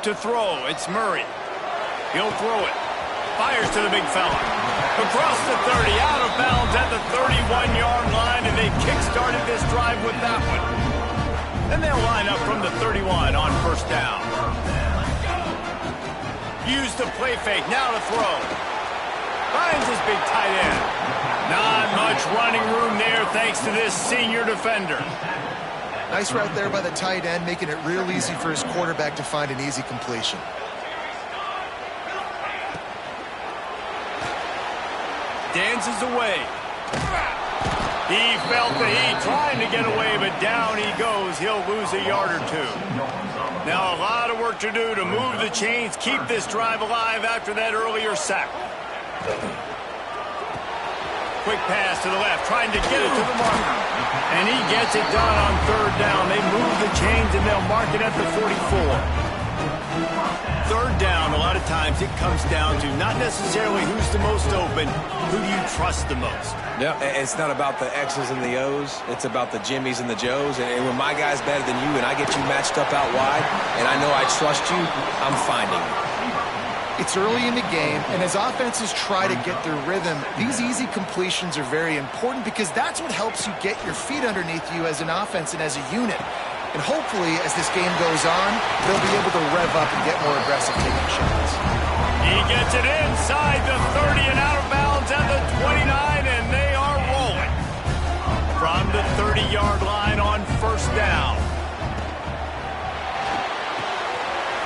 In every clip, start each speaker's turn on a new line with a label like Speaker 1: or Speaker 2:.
Speaker 1: To throw, it's Murray. He'll throw it. Fires to the big fella. Across the 30, out of bounds at the 31-yard line, and they kick-started this drive with that one. And they'll line up from the 31 on first down. Use the play fake, now to throw. Finds his big tight end. Not much running room there thanks to this senior defender.
Speaker 2: Nice route there by the tight end, making it real easy for his quarterback to find an easy completion.
Speaker 1: Dances away. He felt the heat, trying to get away, but down he goes. He'll lose a yard or two. Now a lot of work to do to move the chains, keep this drive alive after that earlier sack. Quick pass to the left, trying to get it to the marker. And he gets it done on third down. They move the chains, and they'll mark it at the 44. Third down, a lot of times it comes down to not necessarily who's the most open, who do you trust the most?
Speaker 3: Yeah, it's not about the X's and the O's. It's about the Jimmys and the Joes. And when my guy's better than you and I get you matched up out wide and I know I trust you, I'm finding you.
Speaker 2: It's early in the game, and as offenses try to get their rhythm, these easy completions are very important because that's what helps you get your feet underneath you as an offense and as a unit. And hopefully, as this game goes on, they'll be able to rev up and get more aggressive taking shots.
Speaker 1: He gets it inside the 30 and out of bounds at the 29, and they are rolling. From the 30-yard line on first down.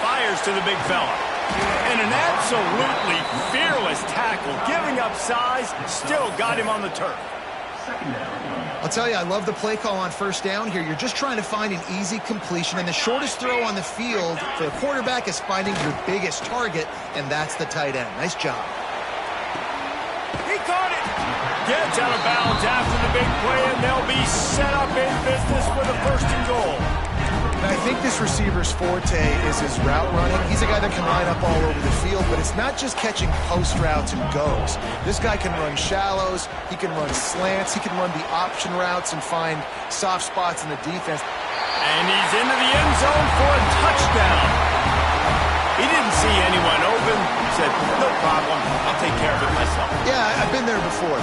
Speaker 1: Fires to the big fella. And an absolutely fearless tackle, giving up size, still got him on the turf.
Speaker 2: I'll tell you, I love the play call on first down here. You're just trying to find an easy completion, and the shortest throw on the field for a quarterback is finding your biggest target, and that's the tight end. Nice job.
Speaker 1: He caught it. Gets out of bounds after the big play, and they'll be set up in business with a first and goal.
Speaker 2: And I think this receiver's forte is his route running. He's a guy that can line up all over the field, but it's not just catching post routes and goes. This guy can run shallows, he can run slants, he can run the option routes and find soft spots in the defense.
Speaker 1: And he's into the end zone for a touchdown. He didn't see anyone open, said, no problem, I'll take care of it myself.
Speaker 2: Yeah, I've been there before.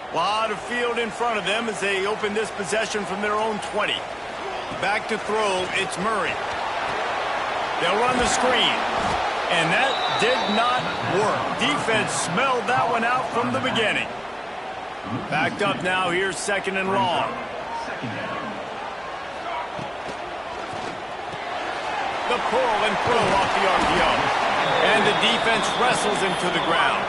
Speaker 1: A lot of field in front of them as they open this possession from their own 20. Back to throw, it's Murray. They'll run the screen. And that did not work. Defense smelled that one out from the beginning. Backed up now, here's second and long. The pull and throw off the RPO. And the defense wrestles him to the ground.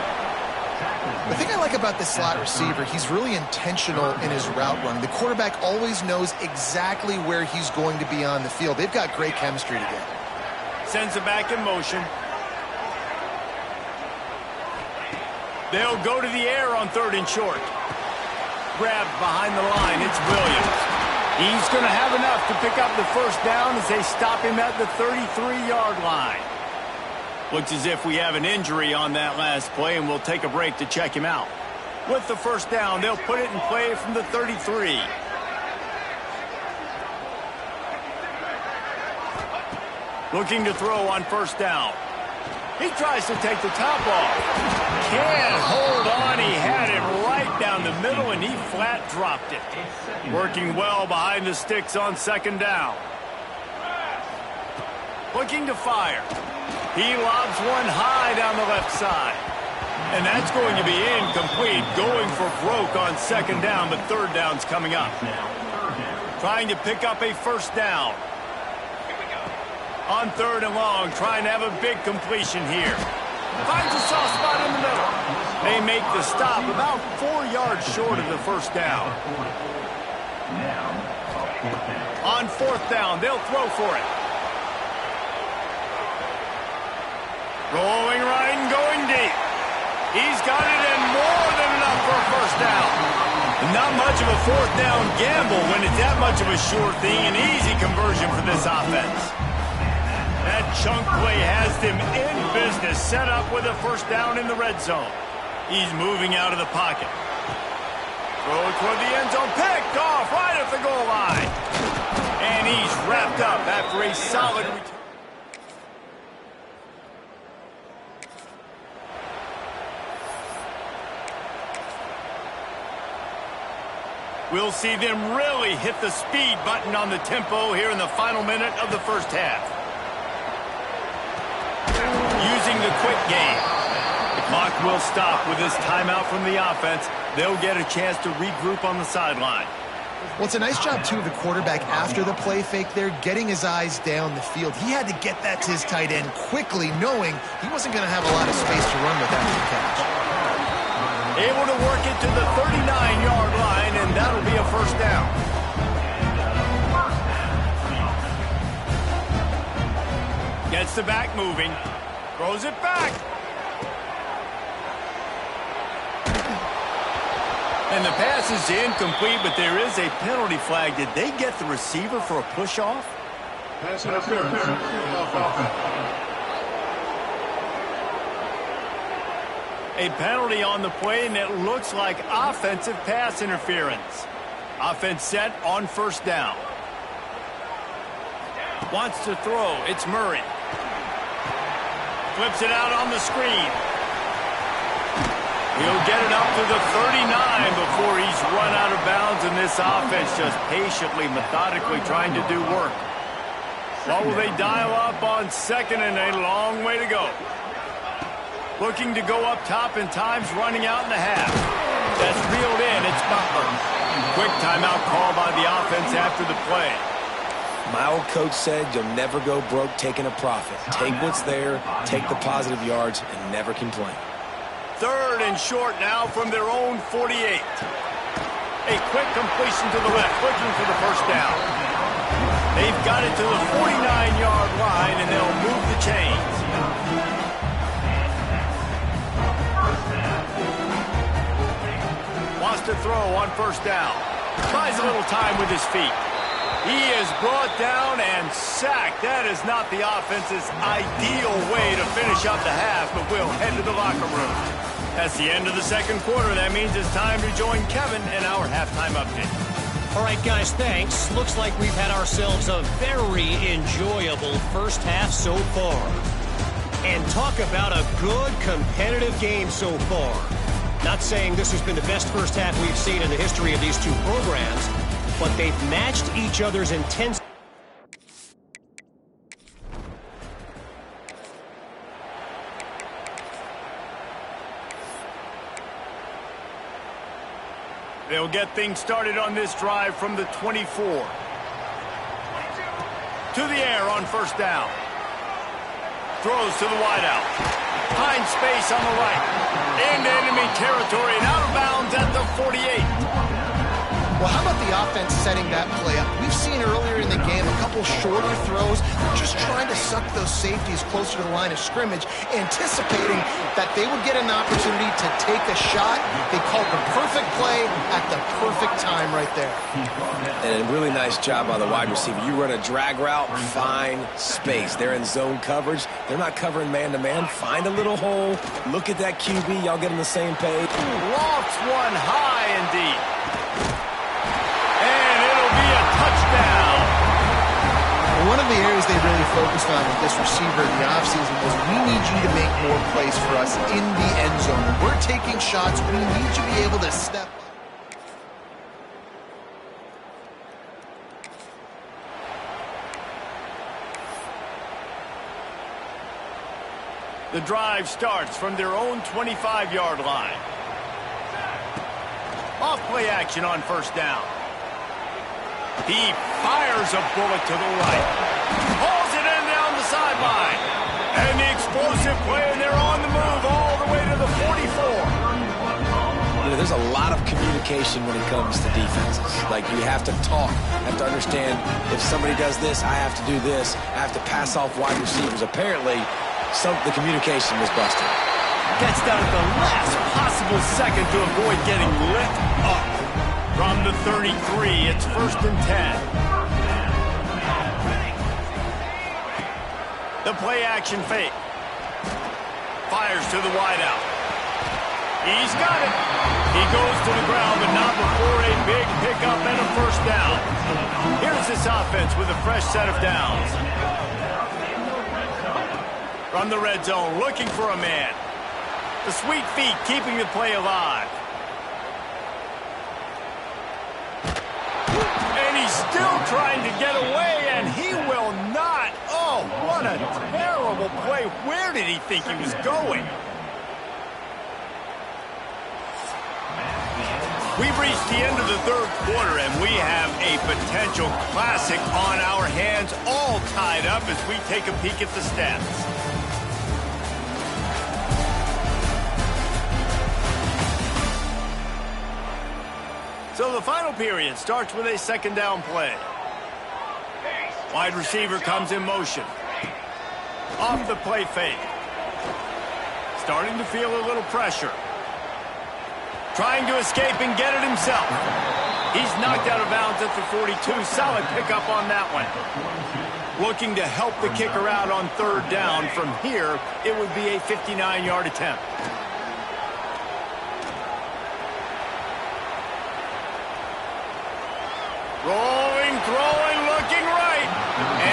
Speaker 2: The thing I like about this slot receiver, he's really intentional in his route running. The quarterback always knows exactly where he's going to be on the field. They've got great chemistry together.
Speaker 1: Sends it back in motion. They'll go to the air on third and short. Grabbed behind the line, it's Williams. He's going to have enough to pick up the first down as they stop him at the 33-yard line. Looks as if we have an injury on that last play, and we'll take a break to check him out. With the first down, they'll put it in play from the 33. Looking to throw on first down. He tries to take the top off. Can't hold on. He had it right down the middle, and he flat dropped it. Working well behind the sticks on second down. Looking to fire. He lobs one high down the left side. And that's going to be incomplete. Going for broke on second down, but third down's coming up. Trying to pick up a first down. On third and long, trying to have a big completion here. Finds a soft spot in the middle. They make the stop about 4 yards short of the first down. On fourth down, they'll throw for it. Rolling right and going deep. He's got it in more than enough for a first down. Not much of a fourth down gamble when it's that much of a sure thing. An easy conversion for this offense. That chunk play has them in business, set up with a first down in the red zone. He's moving out of the pocket. Throw toward the end zone, picked off right at the goal line. And he's wrapped up after a solid return. We'll see them really hit the speed button on the tempo here in the final minute of the first half. Using the quick game. The clock will stop with this timeout from the offense. They'll get a chance to regroup on the sideline.
Speaker 2: Well, it's a nice job, too, of the quarterback after the play fake there, getting his eyes down the field. He had to get that to his tight end quickly, knowing he wasn't going to have a lot of space to run with after the catch.
Speaker 1: Able to work it to the 39-yard line, and that'll be a first down. Gets the back moving. Throws it back. And the pass is incomplete, but there is a penalty flag. Did they get the receiver for a push-off?
Speaker 4: Pass interference.
Speaker 1: A penalty on the play, and it looks like offensive pass interference. Offense set on first down. Wants to throw. It's Murray. Flips it out on the screen. He'll get it up to the 39 before he's run out of bounds, and this offense just patiently, methodically trying to do work. What will they dial up on second, and a long way to go? Looking to go up top, and time's running out in the half. That's reeled in. It's Butler. Quick timeout call by the offense after the play.
Speaker 3: My old coach said you'll never go broke taking a profit. Take what's there, take the positive yards, and never complain.
Speaker 1: Third and short now from their own 48. A quick completion to the left, looking for the first down. They've got it to the 49-yard line, and they'll move the chains. Wants to throw on first down. Buys a little time with his feet. He is brought down and sacked. That is not the offense's ideal way to finish up the half, but we'll head to the locker room. That's the end of the second quarter. That means it's time to join Kevin in our halftime update.
Speaker 5: All right, guys, thanks. Looks like we've had ourselves a very enjoyable first half so far. And talk about a good competitive game so far. Not saying this has been the best first half we've seen in the history of these two programs, but they've matched each other's intensity.
Speaker 1: They'll get things started on this drive from the 24. To the air on first down. Throws to the wideout. Finds space on the right. Into enemy territory and out of bounds at the 48.
Speaker 2: Well, how about the offense setting that play up? We've seen earlier in the game a couple shorter throws. They're just trying to suck those safeties closer to the line of scrimmage, anticipating that they would get an opportunity to take a shot. They called the perfect play at the perfect time right there.
Speaker 3: And a really nice job by the wide receiver. You run a drag route, find space. They're in zone coverage. They're not covering man-to-man. Find a little hole. Look at that QB. Y'all get on the same page.
Speaker 1: Lofts one high and deep. And it'll be a touchdown.
Speaker 2: One of the areas they really focused on with this receiver in the offseason was we need you to make more plays for us in the end zone. When we're taking shots, we need you to be able to step up.
Speaker 1: The drive starts from their own 25-yard line. Off play action on first down. He fires a bullet to the right. Hauls it in down the sideline. And the explosive play, and they're on the move all the way to the 44.
Speaker 3: You know, there's a lot of communication when it comes to defenses. Like, you have to talk. You have to understand if somebody does this, I have to do this. I have to pass off wide receivers. Apparently, the communication was busted.
Speaker 1: Gets down at the last possible second to avoid getting lit up. From the 33, it's 1st and 10. The play action fake. Fires to the wideout. He's got it. He goes to the ground, but not before a big pickup and a 1st down. Here's this offense with a fresh set of downs. From the red zone, looking for a man. The sweet feet keeping the play alive. And he's still trying to get away, and he will not. Oh, what a terrible play. Where did he think he was going? We've reached the end of the 3rd quarter, and we have a potential classic on our hands, all tied up as we take a peek at the stats. So the final period starts with a 2nd down play. Wide receiver comes in motion. Off the play fake. Starting to feel a little pressure. Trying to escape and get it himself. He's knocked out of bounds at the 42. Solid pickup on that one. Looking to help the kicker out on 3rd down. From here, it would be a 59-yard attempt. Rolling, throwing, looking right.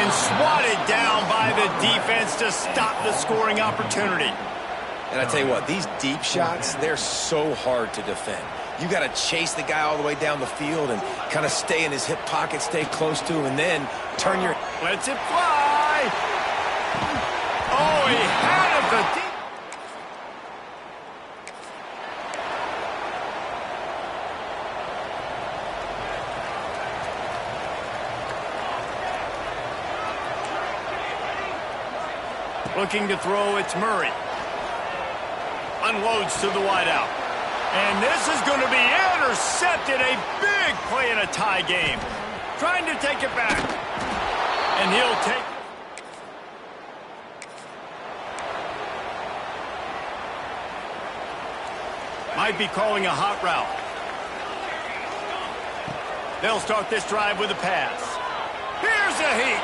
Speaker 1: And swatted down by the defense to stop the scoring opportunity.
Speaker 3: And I tell you what, these deep shots, they're so hard to defend. You got to chase the guy all the way down the field and kind of stay in his hip pocket, stay close to him, and then turn your...
Speaker 1: Lets it fly. Oh, he had it. The deep... Looking to throw, it's Murray. Unloads to the wideout. And this is going to be intercepted. A big play in a tie game. Trying to take it back. And he'll take it. Might be calling a hot route. They'll start this drive with a pass. Here's a heat.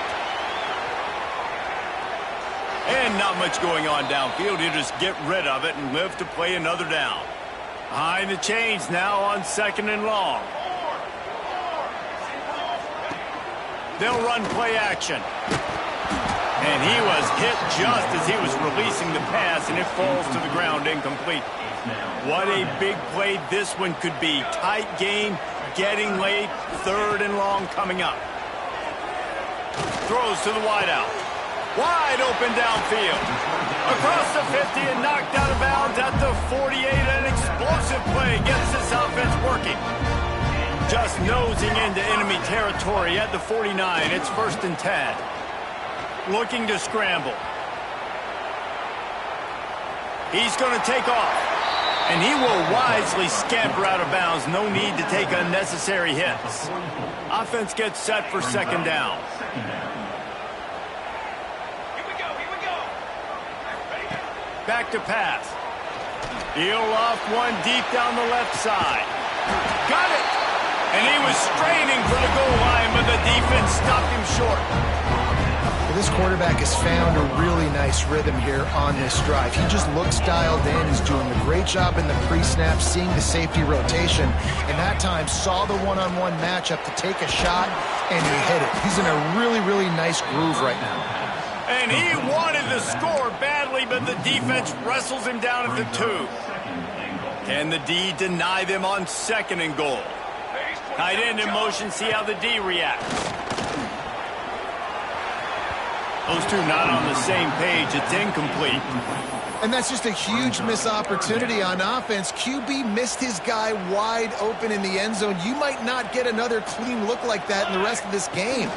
Speaker 1: And not much going on downfield. You just get rid of it and live to play another down. Behind the chains now on 2nd and long. They'll run play action. And he was hit just as he was releasing the pass, and it falls to the ground incomplete. What a big play this one could be. Tight game, getting late, 3rd and long coming up. Throws to the wideout. Wide open downfield. Across the 50 and knocked out of bounds at the 48. An explosive play gets this offense working. Just nosing into enemy territory at the 49. It's 1st and 10. Looking to scramble. He's going to take off. And he will wisely scamper out of bounds. No need to take unnecessary hits. Offense gets set for 2nd down. Back to pass. He'll loft one deep down the left side. Got it! And he was straining for the goal line, but the defense stopped him short.
Speaker 2: Well, this quarterback has found a really nice rhythm here on this drive. He just looks dialed in. He's doing a great job in the pre-snap, seeing the safety rotation, and that time saw the one-on-one matchup to take a shot, and he hit it. He's in a really, really nice groove right now.
Speaker 1: And he wanted to score badly, but the defense wrestles him down at the 2. Can the D deny them on 2nd and goal? Tight end in motion, see how the D reacts. Those two not on the same page. It's incomplete.
Speaker 2: And that's just a huge missed opportunity on offense. QB missed his guy wide open in the end zone. You might not get another clean look like that in the rest of this game.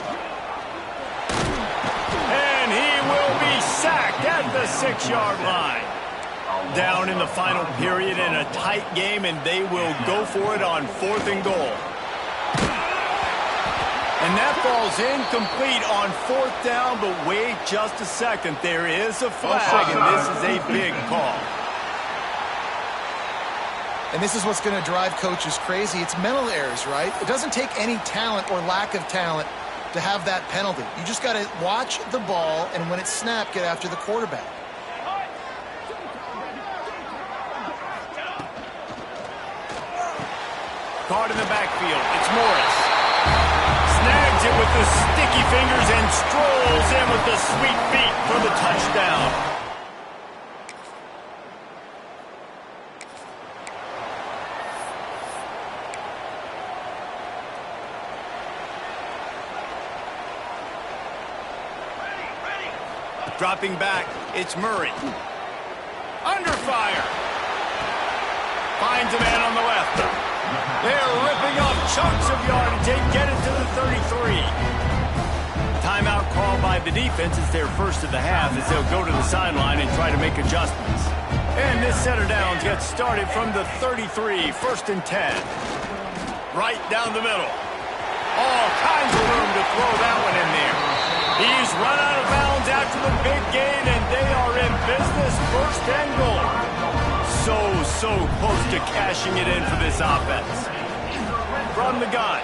Speaker 1: And he will be sacked at the 6-yard line. Down in the final period in a tight game, and they will go for it on 4th and goal. And that ball's incomplete on 4th down, but wait just a second. There is a flag, and this is a big call.
Speaker 2: And this is what's going to drive coaches crazy. It's mental errors, right? It doesn't take any talent or lack of talent to have that penalty. You just got to watch the ball, and when it's snapped, get after the quarterback.
Speaker 1: Caught in the backfield. It's Morris. Snags it with the sticky fingers and strolls in with the sweet feet for the touchdown. Dropping back, it's Murray. Under fire. Finds a man on the left. They're ripping off chunks of yardage. They get it to the 33. Timeout called by the defense. It's their first of the half as they'll go to the sideline and try to make adjustments. And this set of downs gets started from the 33, 1st and 10. Right down the middle. All kinds of room to throw that one in there. He's run out of bounds after the big gain, and they are in business, 1st and goal. So close to cashing it in for this offense. From the gun.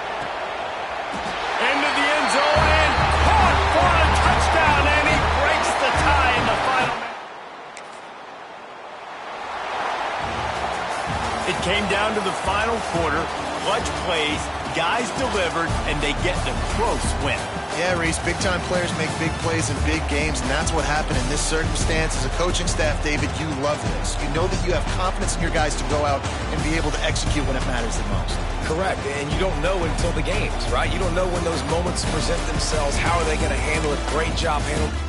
Speaker 1: Into the end zone, and caught for a touchdown, and he breaks the tie in the final minute. It came down to the final quarter. Clutch plays, guys delivered, and they get the close win.
Speaker 2: Yeah, Reese, big-time players make big plays in big games, and that's what happened in this circumstance. As a coaching staff, David, you love this. You know that you have confidence in your guys to go out and be able to execute when it matters the most.
Speaker 3: Correct, and you don't know until the games, right? You don't know when those moments present themselves. How are they going to handle it? Great job handling.